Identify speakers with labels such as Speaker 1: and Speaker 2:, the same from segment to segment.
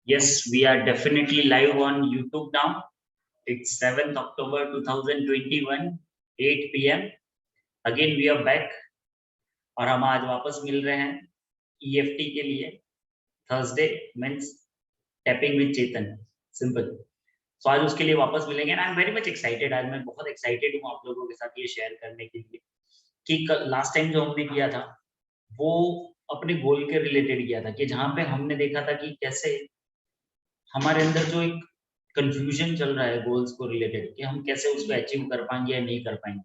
Speaker 1: Yes, we are definitely live on YouTube now. It's 7th October 2021, 8 p.m. Again, we are back और हम आज वापस मिल रहे हैं EFT के लिए Thursday means tapping with Chetan simple. So आज उसके लिए वापस मिलेंगे and I am very much excited. आज मैं बहुत एक्साइटेड हूँ आप लोगों के साथ ये शेयर करने के लिए कि लास्ट टाइम जो हमने किया था वो अपने गोल के रिलेटेड किया था कि जहाँ पे हमने देखा था कि कैसे हमारे अंदर जो एक कंफ्यूजन चल रहा है गोल्स को रिलेटेड कि हम कैसे उसको अचीव कर पाएंगे या नहीं कर पाएंगे,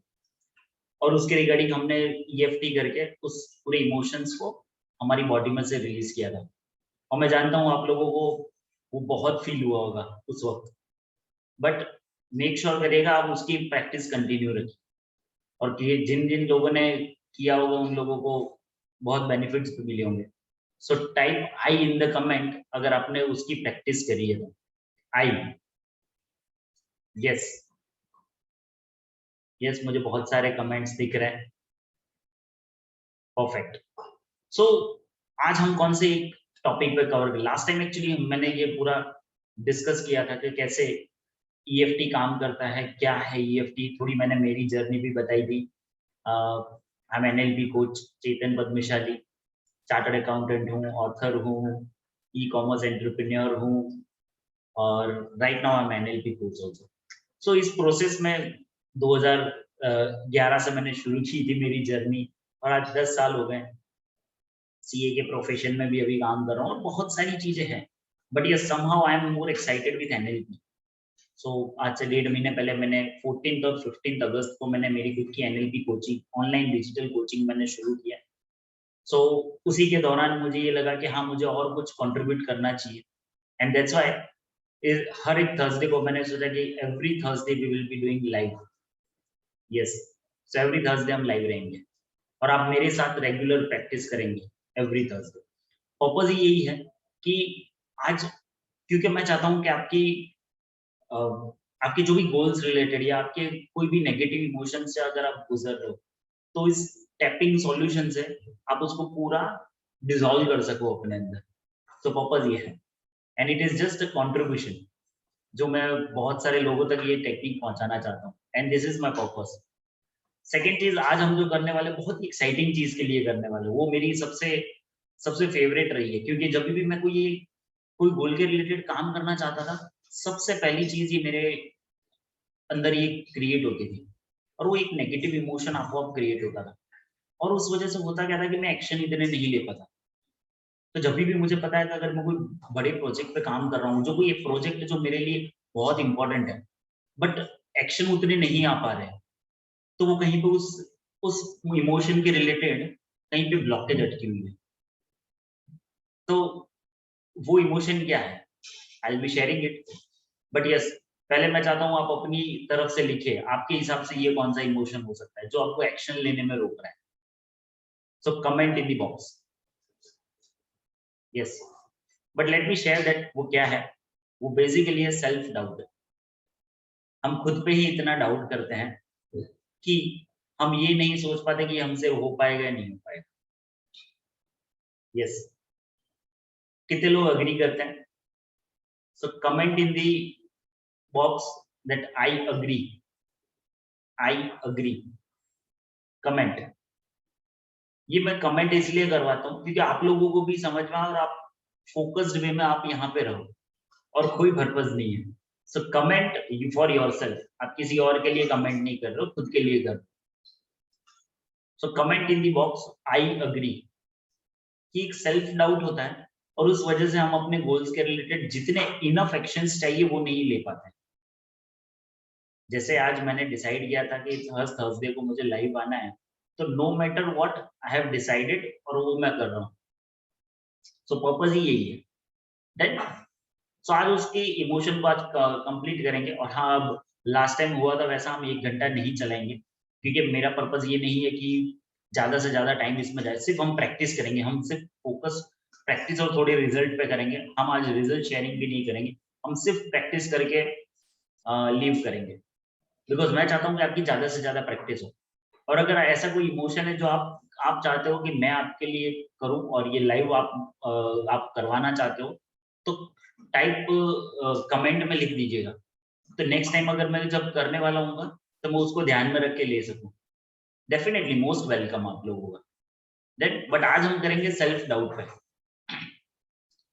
Speaker 1: और उसके रिगार्डिंग हमने EFT करके उस पूरे इमोशंस को हमारी बॉडी में से रिलीज किया था। और मैं जानता हूँ आप लोगों को वो बहुत फील हुआ होगा उस वक्त, बट मेक श्योर करिएगा आप उसकी प्रैक्टिस कंटिन्यू रखिए और कि जिन जिन लोगों ने किया होगा उन लोगों को बहुत बेनिफिट्स भी मिले होंगे। So type I in the comment अगर आपने उसकी प्रैक्टिस करी है तो। आई, यस यस, मुझे बहुत सारे कमेंट्स दिख रहे हैं। परफेक्ट। सो आज हम कौन से टॉपिक पे कवर, लास्ट टाइम एक्चुअली मैंने ये पूरा डिस्कस किया था कि कैसे EFT काम करता है, क्या है EFT, थोड़ी मैंने मेरी जर्नी भी बताई थी। I am NLP coach Chetan Padmashali, chartered accountant हूँ, ऑथर हूँ, ई-कॉमर्स एंटरप्रेन्योर हूँ और right now I am NLP coach also. So इस प्रोसेस में 2011 से मैंने शुरू की थी मेरी जर्नी और आज 10 साल हो गए। CA के प्रोफेशन में भी अभी काम कर रहा हूँ और बहुत सारी चीजें हैं, बट ये somehow I am more excited with NLP। सो आज से 1.5 महीने पहले मैंने 14 और 15 अगस्त को मैंने मेरी खुद की NLP coaching, online digital coaching मैंने शुरू किया। सो उसी के दौरान मुझे ये लगा कि हाँ मुझे और कुछ कंट्रीब्यूट करना चाहिए एंड दैट्स व्हाई हर एक थर्सडे को मैंने सोचा कि every Thursday we will be doing live. Yes, so every Thursday हम लाइव रहेंगे और आप मेरे साथ रेगुलर प्रैक्टिस करेंगे एवरी थर्सडे। पर्पज ही यही है कि आज, क्योंकि मैं चाहता हूं कि आपकी जो भी गोल्स रिलेटेड या आपके कोई भी नेगेटिव इमोशन से अगर आप गुजर रहे हो तो इस टैपिंग सॉल्यूशन से आप उसको पूरा डिसॉल्व कर सको अपने अंदर। तो पर्पज ये है and it is just a contribution जो मैं बहुत सारे लोगों तक ये टेक्निक पहुंचाना चाहता हूँ and this is my purpose. Second चीज, आज हम जो करने वाले बहुत ही एक्साइटिंग चीज के लिए करने वाले, वो मेरी सबसे सबसे फेवरेट रही है, क्योंकि जब भी मैं कोई गोल के रिलेटेड काम करना चाहता था, सबसे पहली चीज ये मेरे अंदर ये क्रिएट होती थी और वो एक नेगेटिव इमोशन आपको क्रिएट होता था और उस वजह से होता क्या था कि मैं एक्शन इतने नहीं ले पाता। तो जब भी मुझे पता है कि अगर मैं कोई बड़े प्रोजेक्ट पे काम कर रहा हूँ, जो कोई एक प्रोजेक्ट जो मेरे लिए बहुत इंपॉर्टेंट है, बट एक्शन उतने नहीं आ पा रहे हैं, तो वो कहीं पे उस इमोशन के रिलेटेड कहीं पे ब्लॉकेज अटकी हुई है। तो वो इमोशन क्या है, I will be sharing it, but yes, पहले मैं चाहता हूँ आप अपनी तरफ से लिखे आपके हिसाब से ये कौन सा इमोशन हो सकता है जो आपको एक्शन लेने में रोक रहा है। So comment in the box. Yes, but let me share that वो क्या है। वो बेसिकली है सेल्फ डाउट। हम खुद पे ही इतना डाउट करते हैं कि हम ये नहीं सोच पाते कि हमसे हो पाएगा या नहीं हो पाएगा। यस, कितने लोग अग्री करते हैं? So comment in the box that I agree. I agree comment. ये मैं कमेंट इसलिए करवाता हूँ क्योंकि आप लोगों को भी समझ में आए और आप फोकस्ड वे में आप यहाँ पे रहो और कोई पर्पज नहीं है। सो कमेंट फॉर योरसेल्फ, आप किसी और के लिए कमेंट नहीं कर रहे हो, खुद के लिए कर रहे हो। So comment in the box I agree. कि एक सेल्फ डाउट होता है और उस वजह से हम अपने गोल्स के रिलेटेड जितने इनफ एक्शंस चाहिए वो नहीं ले पाते। जैसे आज मैंने डिसाइड किया था कि हर थर्सडे को मुझे लाइव आना है, तो no matter what I have decided और वो मैं कर रहा हूँ। सो पर्पज ही यही है। देन सो आज उसकी इमोशन को आज कंप्लीट करेंगे। और हाँ, अब लास्ट टाइम हुआ था वैसा हम 1 घंटा नहीं चलाएंगे क्योंकि मेरा पर्पज ये नहीं है कि ज्यादा से ज्यादा टाइम इसमें जाए, सिर्फ हम प्रैक्टिस करेंगे। हम सिर्फ फोकस प्रैक्टिस और थोड़े रिजल्ट पे करेंगे। हम आज रिजल्ट शेयरिंग भी नहीं करेंगे, हम सिर्फ प्रैक्टिस करके लीव करेंगे, बिकॉज मैं चाहता हूँ कि आपकी ज्यादा से ज्यादा प्रैक्टिस हो। और अगर ऐसा कोई इमोशन है जो आप चाहते हो कि मैं आपके लिए करूं और ये लाइव आप करवाना चाहते हो, तो टाइप कमेंट में लिख दीजिएगा, तो नेक्स्ट टाइम अगर मैं जब करने वाला हूँ तो मैं उसको ध्यान में रख के ले सकूं। डेफिनेटली मोस्ट वेलकम आप लोगों का दैट। बट आज हम करेंगे सेल्फ डाउट पे।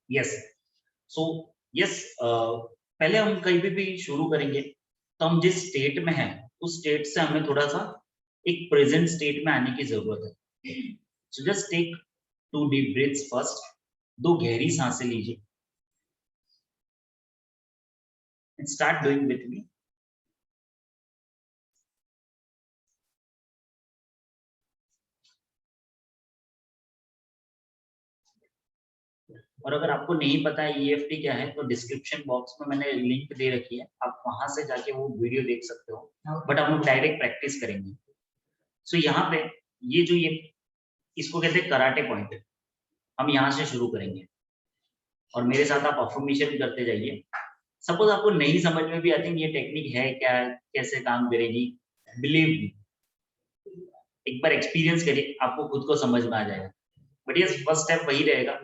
Speaker 1: यस, सो यस, पहले हम कहीं भी शुरू करेंगे तो हम जिस स्टेट में हैं उस स्टेट से हमें थोड़ा सा एक प्रेजेंट स्टेट में आने की जरूरत है। So just take 2 deep breaths first, 2 गहरी सांसें लीजिए and start doing with me. और अगर आपको नहीं पता है EFT क्या है तो डिस्क्रिप्शन बॉक्स में मैंने लिंक दे रखी है, आप वहां से जाके वो वीडियो देख सकते हो। बट हम लोग डायरेक्ट प्रैक्टिस करेंगे। सो यहाँ पे ये जो ये इसको कहते हैं कराटे पॉइंट, हम यहाँ से शुरू करेंगे और मेरे साथ आप अफर्मेशन करते जाइए। सपोज आपको नहीं समझ में भी आती ये टेक्निक है क्या, कैसे काम करेगी, बिलीव मी, एक बार एक्सपीरियंस करिए, आपको खुद को समझ में आ जाएगा। बट ये फर्स्ट स्टेप वही रहेगा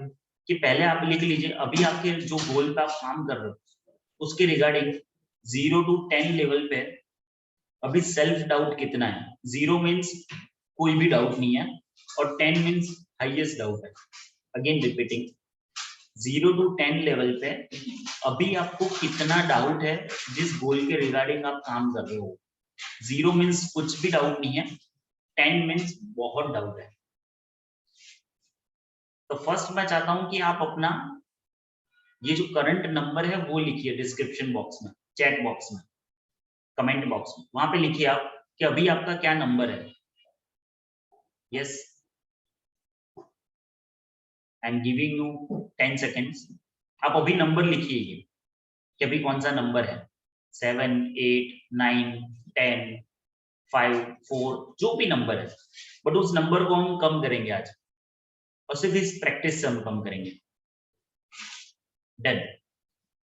Speaker 1: कि पहले आप लिख लीजिए अभी आपके जो गोल पे आप काम कर रहे हो उसके रिगार्डिंग 0 to 10 लेवल पे अभी सेल्फ डाउट कितना है। 0 मीन्स कोई भी डाउट नहीं है और 10 मीन्स हाईएस्ट डाउट है। अगेन रिपीटिंग, 0 to 10 लेवल पे अभी आपको कितना डाउट है जिस गोल के रिगार्डिंग आप काम कर रहे हो। 0 मीन्स कुछ भी डाउट नहीं है, 10 मीन्स बहुत डाउट है। तो फर्स्ट मैं चाहता हूं कि आप अपना ये जो करंट नंबर है वो लिखिए डिस्क्रिप्शन बॉक्स में, चैट बॉक्स में, कमेंट बॉक्स में, वहां पे लिखिए आप कि अभी आपका क्या नंबर है। Yes, I am giving you 10 seconds. आप अभी नंबर लिखिए ये कि अभी कौन सा नंबर है, 7, 8, 9, 10, 5, 4, जो भी नंबर है। बट उस नंबर को हम कम करेंगे आज और सिर्फ इस प्रैक्टिस से हम कम करेंगे। डन।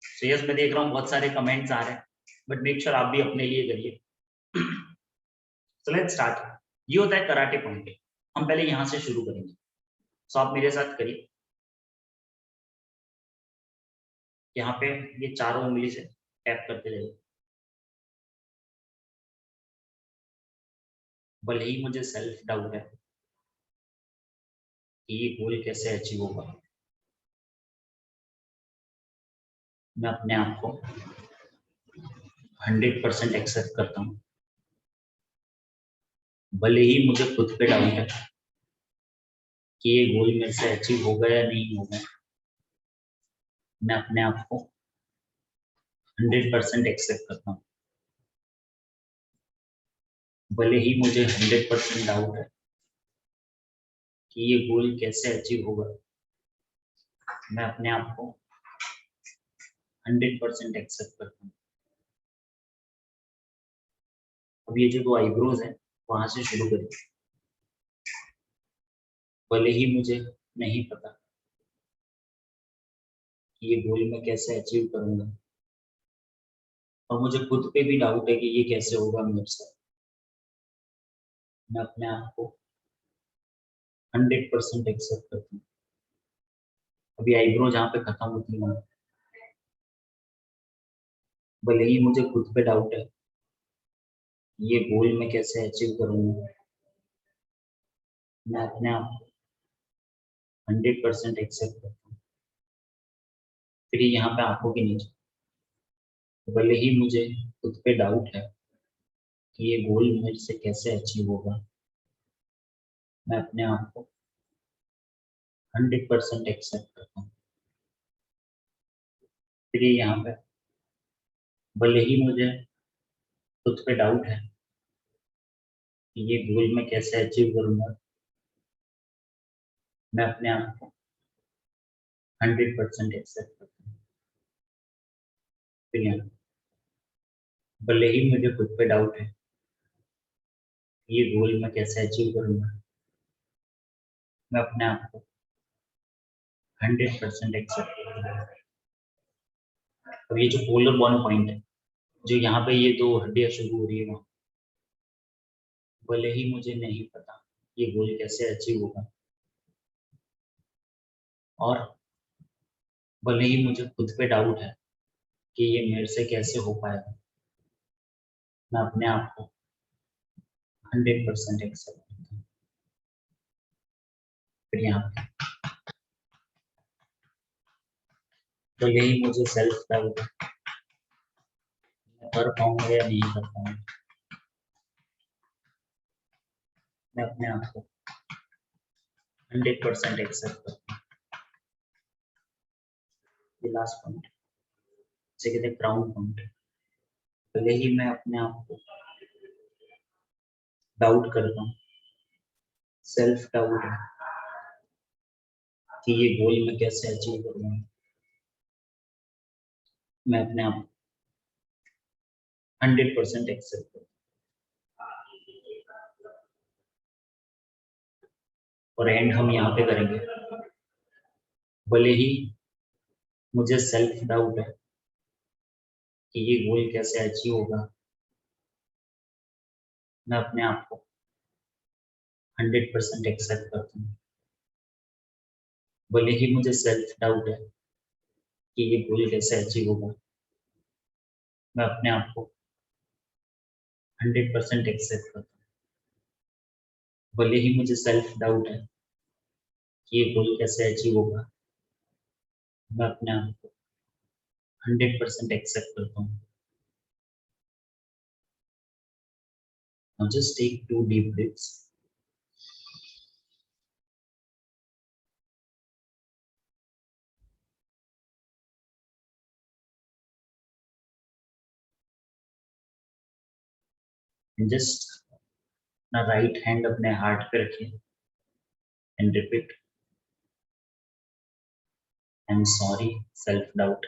Speaker 1: तो यस, मैं देख रहा हूँ बहुत सारे कमेंट्स आ रहे हैं, बट मेक श्योर आप भी अपने लिए करिए। So let's start. ये होता है कराटे पॉइंट। हम पहले यहां से शुरू करेंगे। सो आप मेरे साथ करिए, यहाँ पे ये चारों उंगली से टैप करते जाइए। भले ही मुझे सेल्फ डाउट है कि ये गोल कैसे अचीव होगा, मैं अपने आप को 100% एक्सेप्ट करता हूँ। भले ही मुझे खुद पे डाउट है कि ये गोल मेरे से अचीव होगा या नहीं होगा, मैं अपने आप को 100% एक्सेप्ट करता हूँ। भले ही मुझे 100% डाउट है कि ये गोल कैसे अचीव होगा, मैं अपने आप को 100% एक्सेप्ट करता हूँ। अब ये जो 2 आईब्रोज है वहां से शुरू करिए। भले ही मुझे नहीं पता कि ये गोल मैं कैसे अचीव करूंगा और मुझे खुद पे भी डाउट है कि ये कैसे होगा मेरे से, मैं अपने आप को 100% एक्सेप्ट करता हूँ। अभी आईब्रो जहाँ पे खत्म होती है वहाँ, भले ही मुझे खुद पे डाउट है ये गोल मैं कैसे अचीव करूंगा, मैं अपने आप को 100% एक्सेप्ट करता हूँ। फिर यहाँ पे आंखों के नीचे, भले ही मुझे खुद पे डाउट है कि ये गोल मेरे से कैसे अचीव होगा, मैं अपने आप को 100% एक्सेप्ट करता हूँ। फिर यहाँ पे, भले ही मुझे खुद पे डाउट है कि ये गोल मैं कैसे अचीव करूंगा, मैं अपने आप को 100% एक्सेप्ट करता हूँ। फिर यहाँ, भले ही मुझे खुद पे डाउट है कि ये गोल मैं कैसे अचीव करूंगा, मैं अपने आप को 100% एक्सेप्ट करता हूँ। अब ये जो पोलर बॉन्ड पॉइंट है, जो यहाँ पे ये 2 हड्डियां शुरू हो रही है वहाँ, भले ही मुझे नहीं पता ये गोल कैसे अचीव होगा और भले ही मुझे खुद पे डाउट है कि ये मेरे से कैसे हो पाएगा, मैं अपने आप को 100% एक्सेप्ट करता हूँ। फिर यहाँ पे भले ही मुझे सेल्फ डाउट है, मैं कर पाऊंगा या नहीं कर पाऊंगा, मैं अपने आप को 100% एक्सेप्ट करता हूँ। ये लास्ट पॉइंट, इसे कहते हैं क्राउन पॉइंट। भले ही मैं अपने आप को डाउट करता हूँ, सेल्फ डाउट है कि ये गोल मैं कैसे अचीव करूंगा, मैं अपने आप 100% एक्सेप्ट करता हूँ। और एंड हम यहाँ पे करेंगे, भले ही मुझे सेल्फ डाउट है कि ये गोल कैसे अचीव होगा, मैं अपने आप को 100% एक्सेप्ट करता हूँ। भले ही मुझे सेल्फ डाउट है कि ये गोल कैसे अचीव होगा, मैं अपने आप को 100% एक्सेप्ट करता हूँ। भले ही मुझे सेल्फ डाउट है कि ये गोल कैसे अचीव होगा, मैं अपने आप को 100% एक्सेप्ट करता हूँ। Now just take 2 deep breaths. And just अपना राइट हैंड अपने हार्ट पे रखिए and repeat, I'm sorry, self doubt.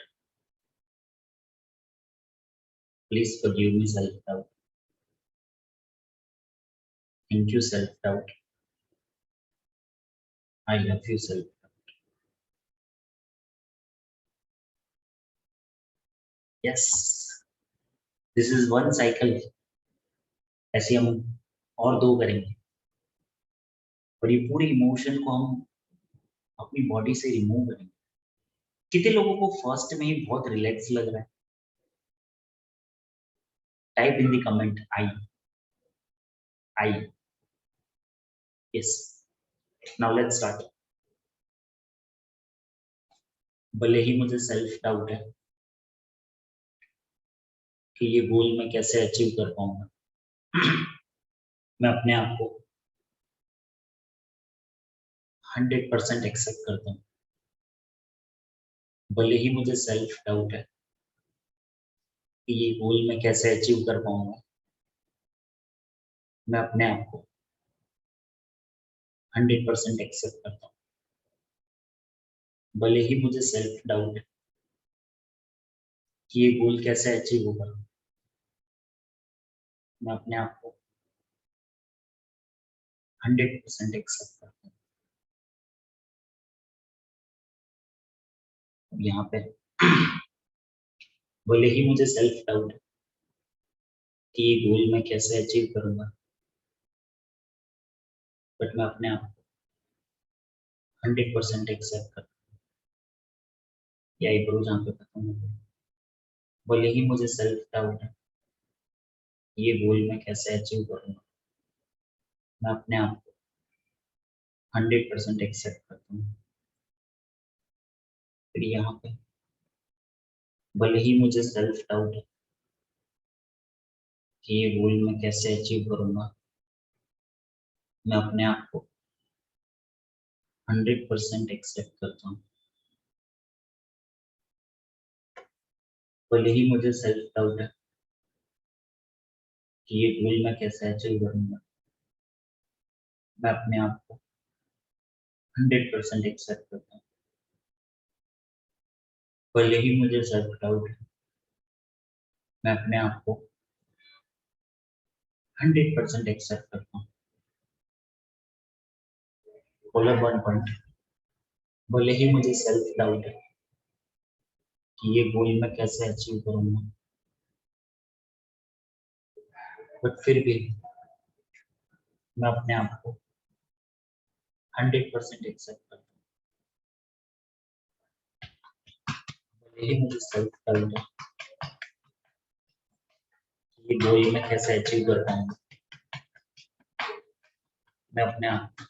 Speaker 1: Please forgive me, self doubt. Thank you, self doubt. I love you, self doubt. Yes, this is one cycle. ऐसे हम और 2 करेंगे और ये पूरे इमोशन को हम अपनी बॉडी से रिमूव करेंगे। कितने लोगों को फर्स्ट में ही बहुत रिलैक्स लग रहा है? Type in the comment I. Yes, now let's start. भले ही मुझे सेल्फ डाउट है कि ये गोल मैं कैसे अचीव कर पाऊंगा, मैं अपने आप को 100% एक्सेप्ट करता हूँ। भले ही मुझे सेल्फ डाउट है कि ये गोल मैं कैसे अचीव कर पाऊंगा, मैं अपने आप को 100% एक्सेप्ट करता हूँ। भले ही मुझे सेल्फ डाउट है कि ये गोल कैसे अचीव होगा, मैं अपने आप को 100% एक्सेप्ट करता हूँ। अब यहाँ पे भले ही मुझे सेल्फ डाउट है कि ये गोल मैं कैसे अचीव करूंगा, बट मैं अपने आप को 100% एक्सेप्ट करता हूँ। या एक रोज यहाँ पे खत्म हो गया। भले ही मुझे सेल्फ डाउट है ये गोल मैं कैसे अचीव करूंगा, मैं अपने आप को 100% एक्सेप्ट करता हूँ। फिर यहाँ पे भले ही मुझे सेल्फ डाउट है कि ये गोल मैं कैसे अचीव करूंगा, मैं अपने आप को 100% एक्सेप्ट करता हूँ। भले ही मुझे सेल्फ डाउट है कि ये गोल मैं कैसे अचीव करूंगा, मैं अपने आप को 100% एक्सेप्ट करता हूँ। भले ही मुझे सेल्फ डाउट है, मैं अपने आप को 100% एक्सेप्ट करता हूँ। फॉलो 1 पॉइंट, भले ही मुझे सेल्फ डाउट है कि ये गोल मैं कैसे अचीव करूंगा, बट फिर भी मैं अपने आप को 100% एक्सेप्ट करता हूँ। यही मुझे सेल्फ डाउट है, ये गोल मैं कैसे अचीव कर पाऊंगा। मैं अपने आप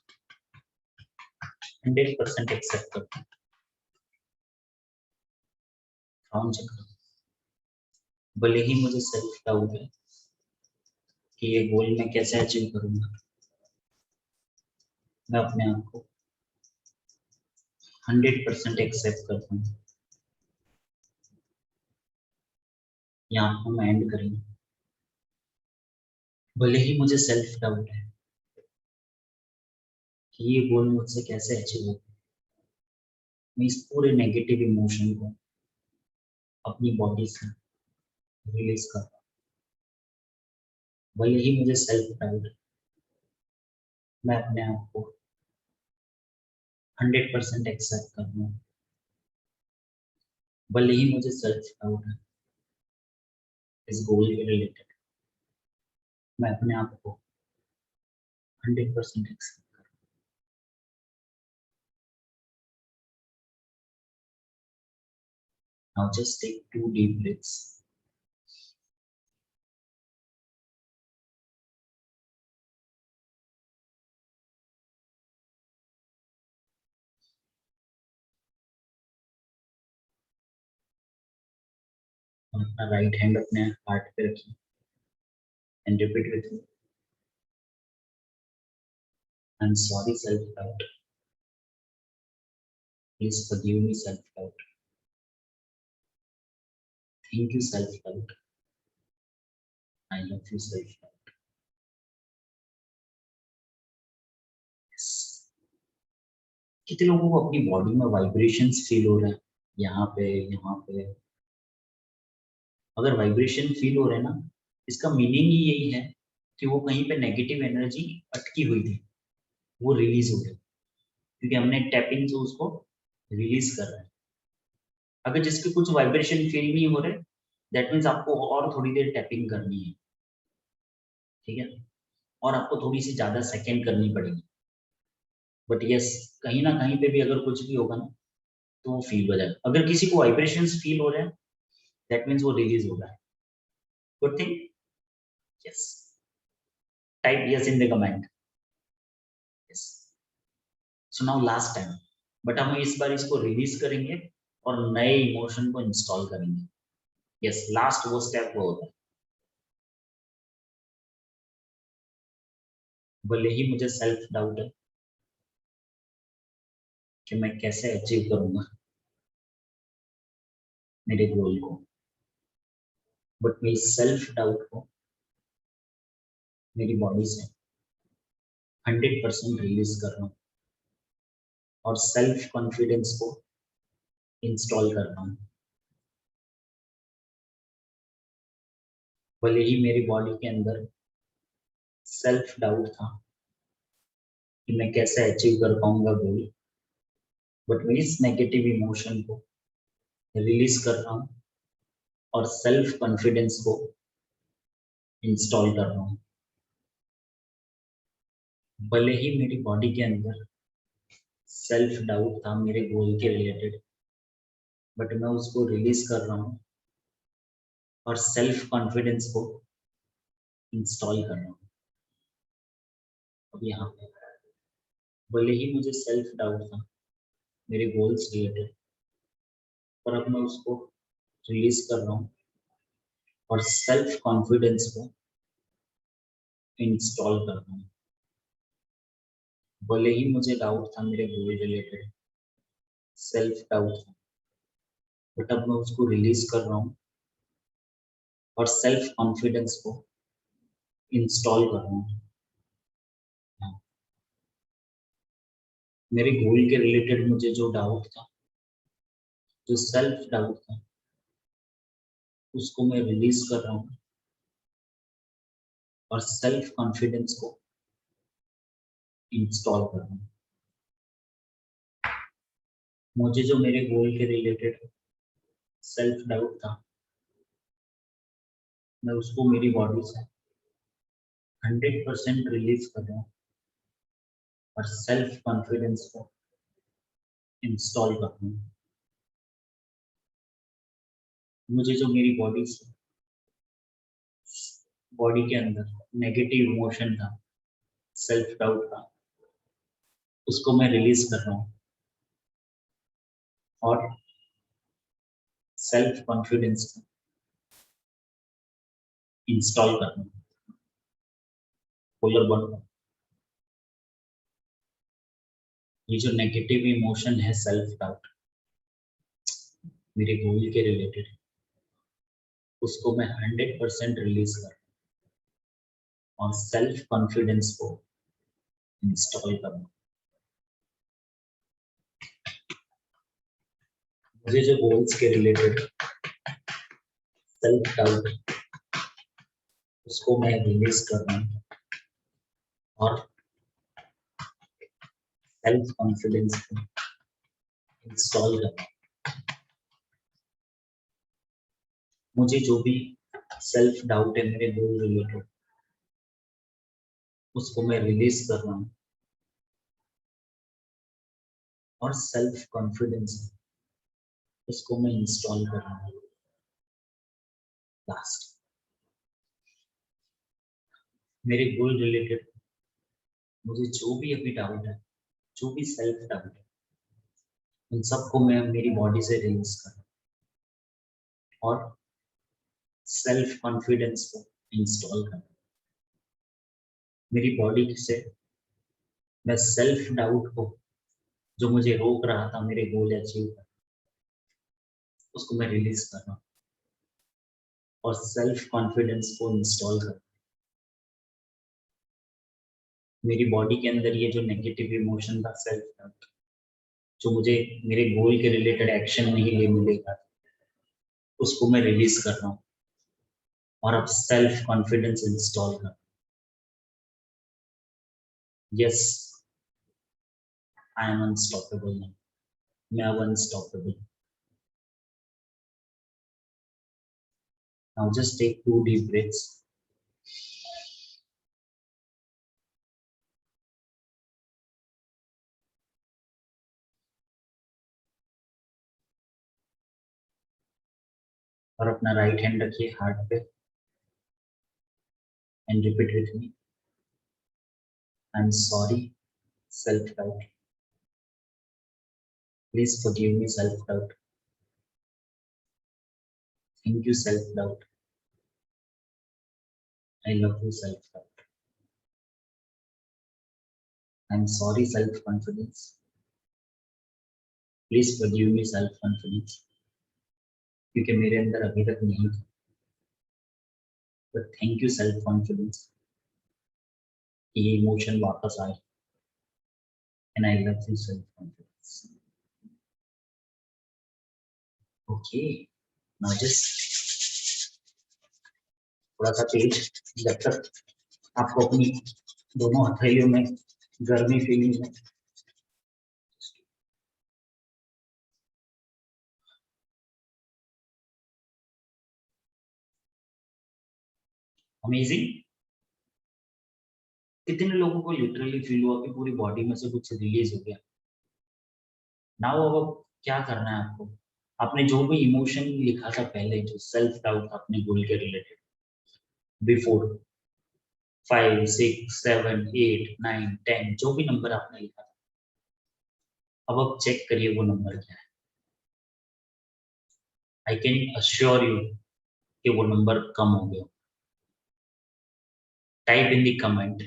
Speaker 1: 100% एक्सेप्ट करता हूँ। फ्रॉम चक्र, भले ही मुझे सेल्फ डाउट है कि ये गोल मैं कैसे अचीव करूंगा, मैं अपने आप को 100% एक्सेप्ट करता हूँ। यहाँ को हम एंड करेंगे। भले ही मुझे सेल्फ डाउट है कि ये गोल मुझसे कैसे अचीव होगा, मैं इस पूरे नेगेटिव इमोशन को अपनी बॉडी से रिलीज कर रहा हूँ। भले ही मुझे सेल्फ डाउट है, मैं अपने आप को 100% एक्सेप्ट कर रहा हूँ। भले ही मुझे सेल्फ डाउट है इस गोल के रिलेटेड, मैं अपने आप को 100% एक्सेप्ट कर रहा हूँ। Now just take 2 deep breaths. और अपना राइट हैंड अपने हार्ट पे रखिए and repeat with me. I am sorry self doubt, please forgive me self doubt. Thank you self doubt, I love you self doubt. कितने लोगों को अपनी body में वाइब्रेशंस फील हो रहे हैं, यहाँ पे यहाँ पे। अगर वाइब्रेशन फील हो रहे हैं ना, इसका मीनिंग ही यही है कि वो कहीं पे नेगेटिव एनर्जी अटकी हुई थी, वो रिलीज हो गई, क्योंकि हमने टैपिंग से उसको रिलीज कर रहे हैं। अगर जिसके कुछ वाइब्रेशन फील नहीं हो रहे, दैट मीन्स आपको और थोड़ी देर टैपिंग करनी है, ठीक है, और आपको थोड़ी सी ज्यादा सेकेंड करनी पड़ेगी। बट यस, कहीं ना कहीं पे भी अगर कुछ भी होगा ना, तो वो फील हो जाएगा। अगर किसी को वाइब्रेशन फील हो रहे हैं, दैट मीन्स वो रिलीज हो रहा है। Good thing, yes, type yes in the comment. Yes, so now last time, but हम इस बार इसको रिलीज करेंगे और नए इमोशन को इंस्टॉल करेंगे। यस, लास्ट वो स्टेप वो होता है। भले ही मुझे सेल्फ डाउट है कि मैं कैसे अचीव करूंगा मेरे गोल को, बट मैं इस सेल्फ डाउट को मेरी बॉडी से 100% रिलीज कर रहा हूँ और सेल्फ कॉन्फिडेंस को इंस्टॉल कर रहा हूँ। भले ही मेरी बॉडी के अंदर सेल्फ डाउट था कि मैं कैसे अचीव कर पाऊंगा गोल, बट मैं इस नेगेटिव इमोशन को रिलीज कर रहा हूँ और सेल्फ कॉन्फिडेंस को इंस्टॉल कर रहा हूँ। भले ही मेरी बॉडी के अंदर सेल्फ डाउट था मेरे गोल के रिलेटेड, बट मैं उसको रिलीज कर रहा हूँ और सेल्फ कॉन्फिडेंस को इंस्टॉल कर रहा हूँ। अब यहाँ पे भले ही मुझे सेल्फ डाउट था मेरे गोल्स रिलेटेड, पर अब मैं उसको रिलीज कर रहा हूँ और सेल्फ कॉन्फिडेंस को इंस्टॉल कर रहा हूँ। भले ही मुझे डाउट था मेरे गोल रिलेटेड, सेल्फ डाउट था, बट अब मैं उसको रिलीज कर रहा हूँ और सेल्फ कॉन्फिडेंस को इंस्टॉल कर रहा हूँ। हाँ, मेरे गोल के रिलेटेड मुझे जो डाउट था, जो सेल्फ डाउट था, उसको मैं रिलीज कर रहा हूँ और सेल्फ कॉन्फिडेंस को इंस्टॉल कर रहा हूँ। मुझे जो मेरे गोल के रिलेटेड सेल्फ डाउट था, मैं उसको मेरी बॉडी से 100% रिलीज कर रहा हूँ और सेल्फ कॉन्फिडेंस को इंस्टॉल कर रहा हूँ। मुझे जो मेरी बॉडी के अंदर नेगेटिव इमोशन था, सेल्फ डाउट था, उसको मैं रिलीज कर रहा हूँ और सेल्फ कॉन्फिडेंस इंस्टॉल कर रहा हूँ। पोलर बॉन्ड, ये जो नेगेटिव इमोशन है सेल्फ डाउट मेरे गोल के रिलेटेड, उसको मैं 100% रिलीज कर और सेल्फ कॉन्फिडेंस को इंस्टॉल करना। मुझे जो गोल्स के रिलेटेड सेल्फ डाउट, उसको मैं रिलीज कर रहा हूँ और सेल्फ कॉन्फिडेंस को इंस्टॉल कर रहा हूँ। मुझे जो भी सेल्फ डाउट है मेरे गोल रिलेटेड, उसको मैं रिलीज कर रहा हूँ और सेल्फ कॉन्फिडेंस उसको मैं इंस्टॉल कर रहा हूँ। लास्ट, मेरे गोल रिलेटेड मुझे जो भी अभी डाउट है, जो भी सेल्फ डाउट है, उन सबको मैं मेरी बॉडी से रिलीज कर रहा हूँ और सेल्फ कॉन्फिडेंस को इंस्टॉल कर रहा हूँ। मेरी बॉडी से मैं सेल्फ डाउट को, जो मुझे रोक रहा था मेरे गोल अचीव कर, उसको मैं रिलीज कर रहा हूँ और सेल्फ कॉन्फिडेंस को इंस्टॉल कर रहा हूँ। मेरी बॉडी के अंदर ये जो नेगेटिव इमोशन था सेल्फ डाउट, जो मुझे मेरे गोल के रिलेटेड एक्शन नहीं लेने देगा, उसको मैं रिलीज कर रहा हूँ और अब सेल्फ कॉन्फिडेंस इंस्टॉल कर। Yes, I am unstoppable now. मैं अब unstoppable. Now just take 2 deep breaths. और अपना राइट हैंड रखिए हार्ट पे and repeat with me. I am sorry self doubt, please forgive me self doubt. Thank you self doubt, I love you self doubt. I am sorry self confidence, please forgive me self confidence, क्योंकि मेरे अंदर अभी तक नहीं था। But thank you self confidence, ये emotion वापस आए and I love you self confidence. Okay, now just थोड़ा सा तेज, जब तक आपको अपनी दोनों हथेलियों में गर्मी फीलिंग है। अमेजिंग। कितने लोगों को लिटरली फील हुआ कि पूरी बॉडी में से कुछ रिलीज हो गया। नाउ अब क्या करना है आपको, आपने जो भी इमोशन लिखा था पहले, जो सेल्फ डाउट था अपने गोल के रिलेटेड, बिफोर 5 6 7 8 9 10, जो भी नंबर आपने लिखा था, अब चेक करिए वो नंबर क्या है। आई कैन अश्योर यू कि वो नंबर कम हो गया। टाइप इन द कमेंट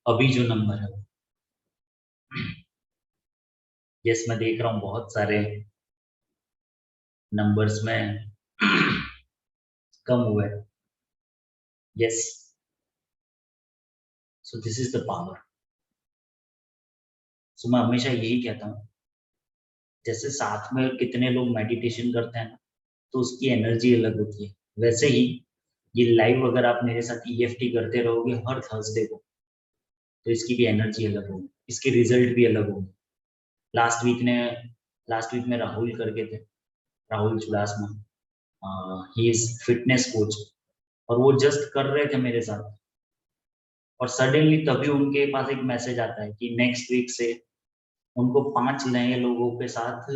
Speaker 1: अभी जो नंबर है। यस, मैं देख रहा हूँ बहुत सारे नंबर्स में कम हुए। Yes, so this is the power. So मैं हमेशा यही कहता हूँ, जैसे साथ में कितने लोग मेडिटेशन करते हैं ना, तो उसकी एनर्जी अलग होती है, वैसे ही ये लाइव अगर आप मेरे साथ ईएफटी करते रहोगे हर थर्सडे को, तो इसकी भी एनर्जी अलग होगी, इसके रिजल्ट भी अलग होंगे। लास्ट वीक में राहुल करके थे, Rahul Chudasama, he is fitness coach, और वो जस्ट कर रहे थे मेरे साथ, और सडनली तभी उनके पास एक मैसेज आता है कि नेक्स्ट वीक से उनको 5 नए लोगों के साथ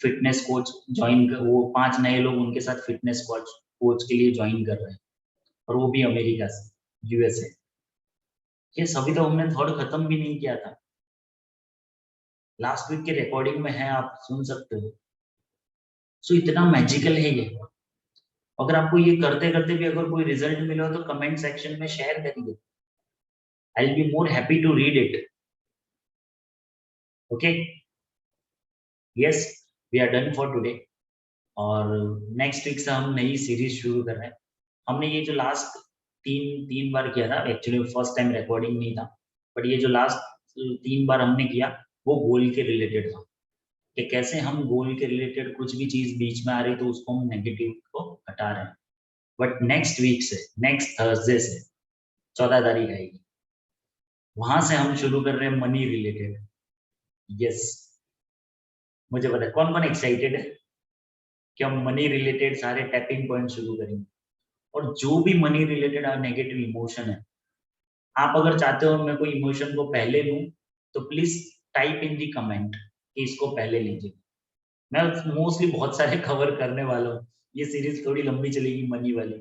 Speaker 1: फिटनेस कोच ज्वाइन कर, वो 5 नए लोग उनके साथ फिटनेस कोच के लिए ज्वाइन कर रहे हैं, और वो भी अमेरिका से, यूएसए। ये सभी तो हमने थर्ड खत्म भी नहीं किया था, लास्ट वीक के रिकॉर्डिंग में है, आप सुन सकते हो। सो इतना मैजिकल है ये। अगर आपको ये करते करते भी अगर कोई रिजल्ट मिला तो कमेंट सेक्शन में शेयर करिए, I will be more happy to read it. Okay, yes, we are done for today. और नेक्स्ट वीक से हम नई सीरीज शुरू कर रहे हैं। हमने ये जो लास्ट तीन बार किया था, एक्चुअली फर्स्ट टाइम रिकॉर्डिंग नहीं था, बट ये जो लास्ट 3 बार हमने किया वो गोल के रिलेटेड था, कि कैसे हम गोल के रिलेटेड कुछ भी चीज बीच में आ रही तो उसको हम नेगेटिव को हटा रहे हैं। बट नेक्स्ट वीक से, नेक्स्ट थर्सडे से 14 तारीख आएगी, वहां से हम शुरू कर रहे हैं मनी रिलेटेड। यस, मुझे पता है कौन कौन एक्साइटेड है कि हम मनी रिलेटेड सारे टैपिंग पॉइंट शुरू करेंगे। और जो भी मनी रिलेटेड नेगेटिव इमोशन है, आप अगर चाहते हो मैं कोई इमोशन को पहले लूं, तो please type in the comment कि इसको पहले लीजिए। मैं मोस्टली बहुत सारे कवर करने वाला हूँ, ये सीरीज थोड़ी लंबी चलेगी मनी वाली।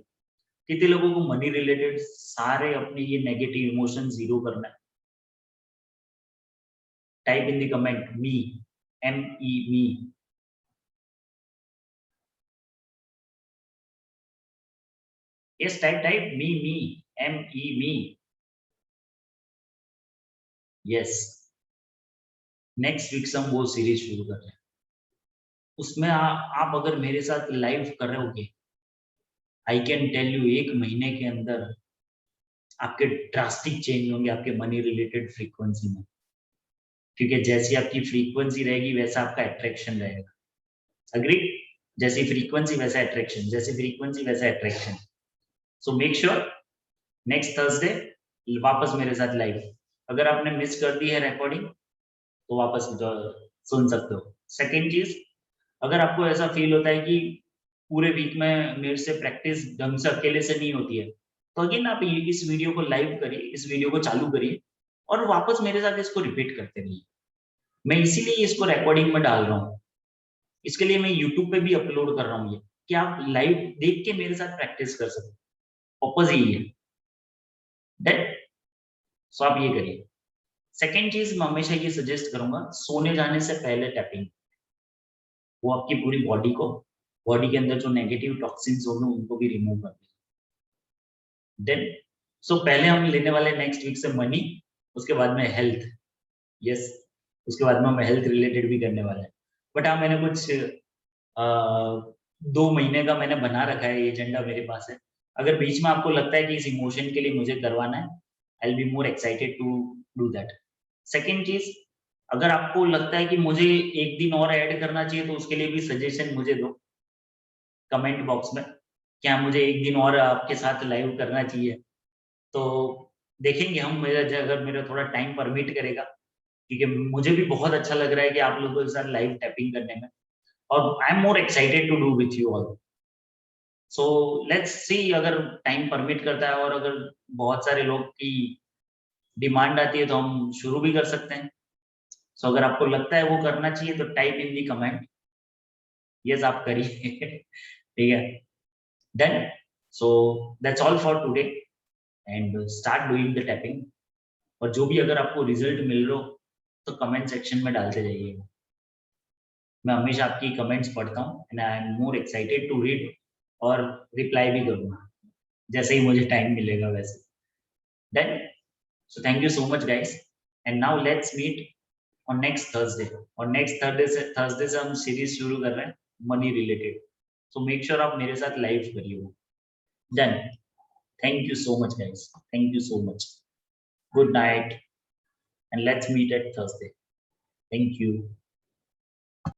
Speaker 1: कितने लोगों को मनी रिलेटेड सारे अपने ये नेगेटिव इमोशन जीरो करना है? Type in the comment me, ME me. Yes, type me, ME me. Yes, next week से हम वो सीरीज शुरू कर रहे हैं। उसमें आप अगर मेरे साथ लाइव कर रहे होगे, आई कैन टेल यू 1 महीने के अंदर आपके ड्रास्टिक चेंज होंगे आपके मनी रिलेटेड फ्रीक्वेंसी में। क्योंकि जैसी आपकी फ्रीक्वेंसी रहेगी वैसा आपका अट्रैक्शन रहेगा। अग्री? जैसी फ्रीक्वेंसी वैसा अट्रैक्शन, जैसी फ्रीक्वेंसी वैसा अट्रैक्शन। सो मेक श्योर नेक्स्ट थर्सडे वापस मेरे साथ लाइव। अगर आपने मिस कर दी है रिकॉर्डिंग तो वापस सुन सकते हो। सेकेंड चीज, अगर आपको ऐसा फील होता है कि पूरे वीक में मेरे से प्रैक्टिस ढंग से अकेले से नहीं होती है, तो अगेन आप इस वीडियो को लाइव करिए, इस वीडियो को चालू करिए और वापस मेरे साथ इसको रिपीट करते रहिए। मैं इसीलिए इसको रिकॉर्डिंग में डाल रहा हूँ, इसके लिए मैं यूट्यूब पे भी अपलोड कर रहा हूँ ये, कि आप लाइव देख के मेरे साथ प्रैक्टिस कर सको। पर्पज यही है। देन सो आप ये करिए। सेकेंड चीज मैं हमेशा ये सजेस्ट करूंगा, सोने जाने से पहले टैपिंग, वो आपकी पूरी बॉडी के अंदर जो नेगेटिव टॉक्सिन्स होंगे उनको भी रिमूव कर देगा। देन सो पहले हम लेने वाले नेक्स्ट वीक से मनी, उसके बाद में हेल्थ। यस, उसके बाद में हम हेल्थ रिलेटेड भी करने वाले हैं। बट हाँ, मैंने कुछ 2 महीने का मैंने बना रखा है, एजेंडा मेरे पास है। अगर बीच में आपको लगता है कि इस इमोशन के लिए मुझे करवाना है, I will be more excited to do that. Second चीज, अगर आपको लगता है कि मुझे 1 दिन और ऐड करना चाहिए तो उसके लिए भी सजेशन मुझे दो कमेंट बॉक्स में, क्या मुझे 1 दिन और आपके साथ लाइव करना चाहिए। तो देखेंगे हम, अगर मेरा थोड़ा टाइम परमिट करेगा, क्योंकि मुझे भी बहुत अच्छा लग रहा है कि आप लोगों के साथ लाइव टैपिंग करने में, और I am more excited to do with you all. So let's see, अगर टाइम परमिट करता है और अगर बहुत सारे लोग की डिमांड आती है तो हम शुरू भी कर सकते हैं। सो अगर आपको लगता है वो करना चाहिए तो type in the comment, yes आप करिए। ठीक है, done. So that's all for today, and start doing the tapping. और जो भी अगर आपको रिजल्ट मिल रहा हो तो कमेंट सेक्शन में डालते जाइए। मैं हमेशा आपकी कमेंट्स पढ़ता हूँ and I am more excited to read, और रिप्लाई भी करूँगा जैसे ही मुझे टाइम मिलेगा वैसे। Then so thank you so much guys, and now let's meet on next Thursday. और नेक्स्ट थर्सडे से हम सीरीज शुरू कर रहे हैं money related. So make sure आप मेरे साथ लाइव करिए वो। Done, thank you so much guys, thank you so much, good night, and let's meet at Thursday. Thank you.